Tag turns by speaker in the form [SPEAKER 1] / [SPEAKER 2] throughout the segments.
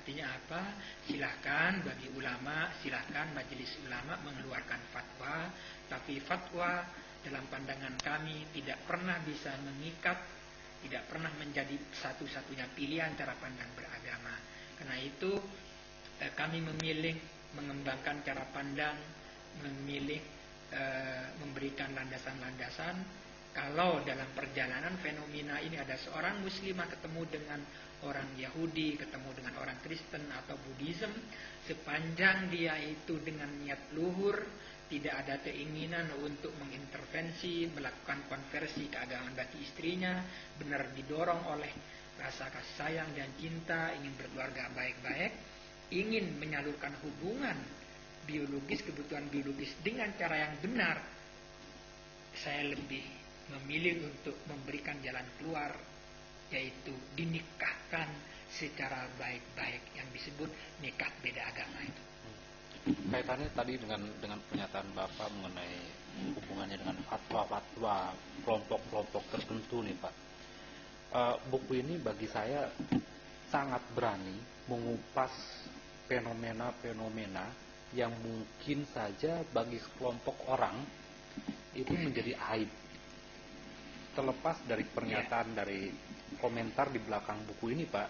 [SPEAKER 1] Artinya apa? Silahkan bagi ulama, silahkan majelis ulama mengeluarkan fatwa, tapi fatwa dalam pandangan kami tidak pernah bisa mengikat, tidak pernah menjadi satu-satunya pilihan cara pandang beragama. Karena itu kami memilih mengembangkan cara pandang, memilih memberikan landasan-landasan. Kalau dalam perjalanan fenomena ini ada seorang muslimah ketemu dengan orang Yahudi, ketemu dengan orang Kristen atau Buddhism, sepanjang dia itu dengan niat luhur, tidak ada keinginan untuk mengintervensi, melakukan konversi keagamaan bagi istrinya, benar didorong oleh rasa kasih sayang dan cinta, ingin berkeluarga baik-baik, ingin menyalurkan hubungan biologis, kebutuhan biologis dengan cara yang benar, saya lebih memilih untuk memberikan jalan keluar, yaitu dinikahkan secara baik-baik, yang disebut nikah beda agama itu.
[SPEAKER 2] Kaitannya tadi dengan pernyataan Bapak mengenai hubungannya dengan fatwa-fatwa kelompok-kelompok tertentu nih Pak. Buku ini bagi saya sangat berani mengupas fenomena-fenomena yang mungkin saja bagi sekelompok orang itu menjadi aib. Terlepas dari pernyataan dari komentar di belakang buku ini Pak,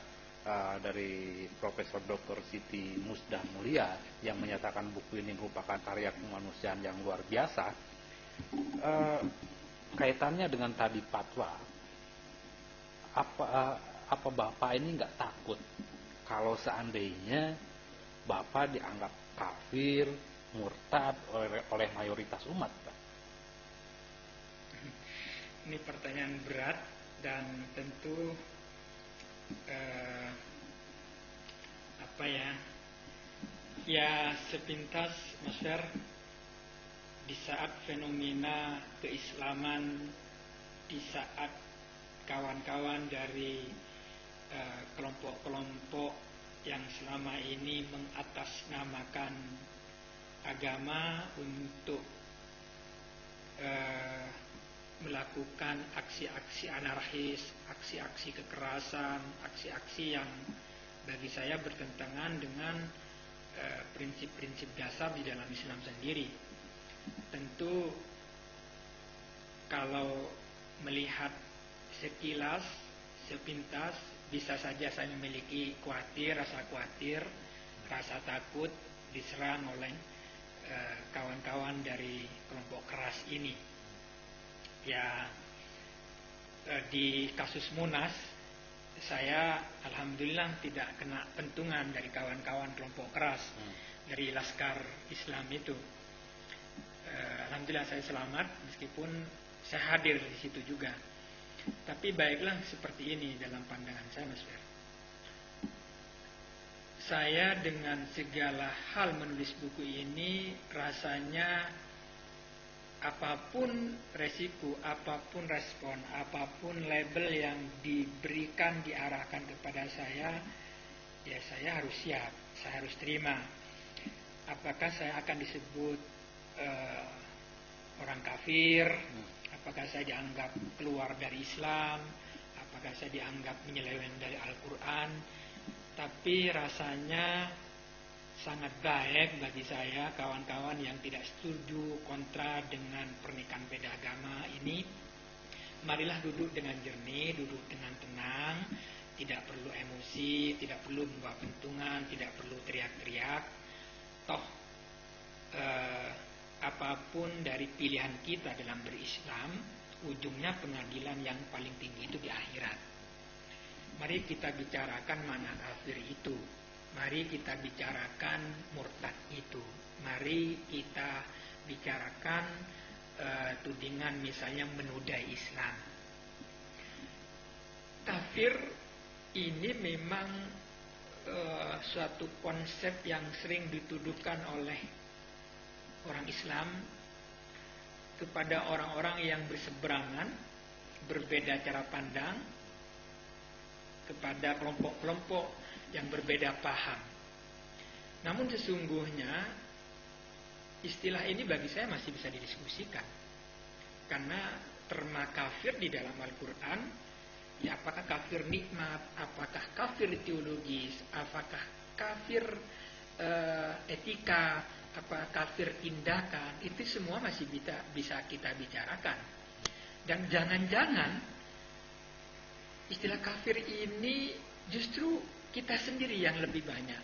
[SPEAKER 2] dari Profesor Dr. Siti Musdah Mulia yang menyatakan buku ini merupakan karya kemanusiaan yang luar biasa, kaitannya dengan tadi fatwa, apa Bapak ini nggak takut kalau seandainya Bapak dianggap kafir, murtad oleh mayoritas umat Pak?
[SPEAKER 1] Ini pertanyaan berat dan tentu ya sepintas Mas Fer, di saat fenomena keislaman, di saat kawan-kawan dari kelompok-kelompok yang selama ini mengatasnamakan agama untuk melakukan aksi-aksi anarkis, aksi-aksi kekerasan, aksi-aksi yang bagi saya bertentangan dengan prinsip-prinsip dasar di dalam Islam sendiri. Tentu kalau melihat sekilas, sepintas, bisa saja saya memiliki rasa khawatir, rasa takut diserang oleh kawan-kawan dari kelompok keras ini. Ya, di kasus Munas saya alhamdulillah tidak kena pentungan dari kawan-kawan kelompok keras dari Laskar Islam itu. Alhamdulillah saya selamat meskipun saya hadir di situ juga. Tapi baiklah, seperti ini dalam pandangan saya Mas Fer. Saya dengan segala hal menulis buku ini rasanya apapun resiko, apapun respon, apapun label yang diberikan, diarahkan kepada saya, ya saya harus siap, saya harus terima. Apakah saya akan disebut orang kafir, apakah saya dianggap keluar dari Islam, apakah saya dianggap menyeleweng dari Al-Quran, tapi rasanya sangat baik bagi saya kawan-kawan yang tidak setuju, kontra dengan pernikahan beda agama ini. Marilah duduk dengan jernih, duduk dengan tenang, tidak perlu emosi, tidak perlu membawa pentungan, tidak perlu teriak-teriak. Toh apapun dari pilihan kita dalam berislam, ujungnya pengadilan yang paling tinggi itu di akhirat. Mari kita bicarakan mana kafir itu. Mari kita bicarakan murtad itu. Mari kita bicarakan tudingan misalnya menodai Islam. Kafir ini memang suatu konsep yang sering dituduhkan oleh orang Islam kepada orang-orang yang berseberangan, berbeda cara pandang, kepada kelompok-kelompok yang berbeda paham. Namun sesungguhnya istilah ini bagi saya masih bisa didiskusikan. Karena terma kafir di dalam Al-Quran, ya apakah kafir nikmat, apakah kafir teologis, apakah kafir etika, apa kafir tindakan, itu semua masih bisa kita bicarakan. Dan jangan-jangan istilah kafir ini justru kita sendiri yang lebih banyak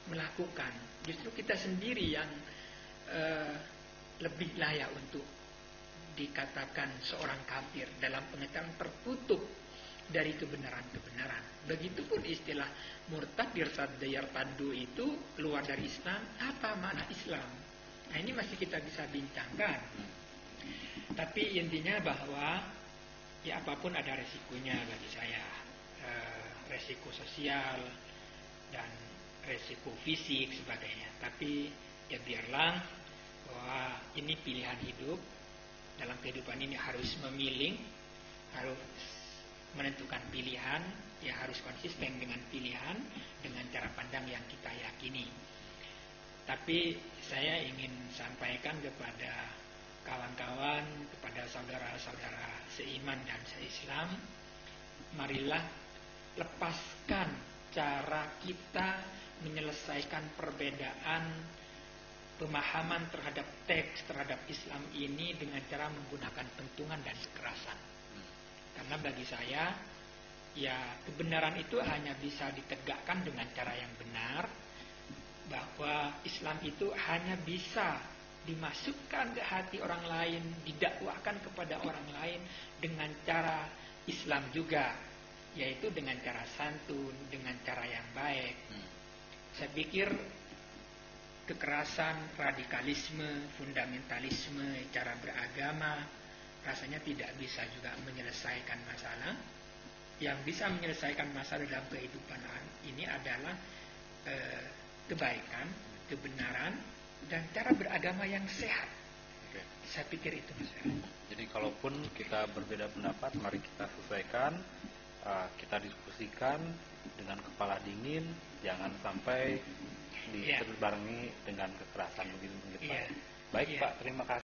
[SPEAKER 1] melakukan. Justru kita sendiri yang lebih layak untuk dikatakan seorang kafir dalam pengertian tertutup dari kebenaran-kebenaran. Begitupun istilah murtad, yartaddu itu keluar dari Islam. Apa makna Islam? Nah, ini masih kita bisa bincangkan. Tapi intinya bahwa ya apapun ada resikonya bagi saya. Resiko sosial dan resiko fisik sebagainya. Tapi ya biarlah bahwa ini pilihan hidup. Dalam kehidupan ini harus memilih, harus menentukan pilihan, ya harus konsisten dengan pilihan, dengan cara pandang yang kita yakini. Tapi saya ingin sampaikan kepada kawan-kawan, kepada saudara-saudara seiman dan seislam, marilah lepaskan cara kita menyelesaikan perbedaan pemahaman terhadap teks, terhadap Islam ini dengan cara menggunakan pentungan dan kekerasan. Karena bagi saya, ya kebenaran itu hanya bisa ditegakkan dengan cara yang benar, bahwa Islam itu hanya bisa dimasukkan ke hati orang lain, didakwakan kepada orang lain dengan cara Islam juga, yaitu dengan cara santun, dengan cara yang baik. Saya pikir kekerasan, radikalisme, fundamentalisme, cara beragama rasanya tidak bisa juga menyelesaikan masalah. Yang bisa menyelesaikan masalah dalam kehidupan ini adalah kebaikan, kebenaran, dan cara beragama yang sehat. Saya pikir itu Mas.
[SPEAKER 2] Jadi kalaupun kita berbeda pendapat, mari kita selesaikan, kita diskusikan dengan kepala dingin, jangan sampai dibarengi dengan kekerasan begitu. Baik Pak, terima kasih.